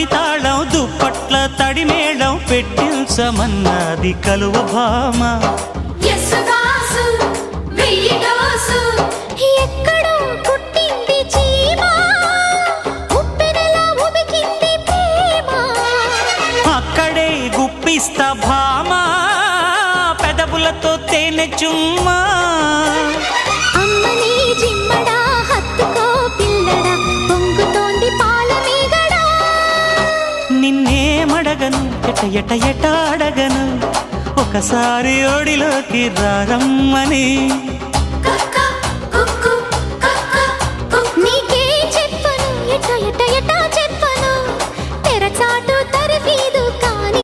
మడి తాళం దుప్పట్ల తడిమేళం పెట్టించమన్నది కలువ భామ. ఎక్కడో పుట్టింది చీమ, ఉప్పెనలా ఉబికింది ప్రేమ. అక్కడే గుప్పిస్తా భామ, పెదవులతో తేనె చుమ్మా. అమ్మని జిమ్మడా హత్తుకో పిల్లడా, పొంగుతోంది పాల మీగడా. నిన్నేమడగను ఎట ఎట అడగను, ఒకసారి ఒడిలోకి రారమ్మని.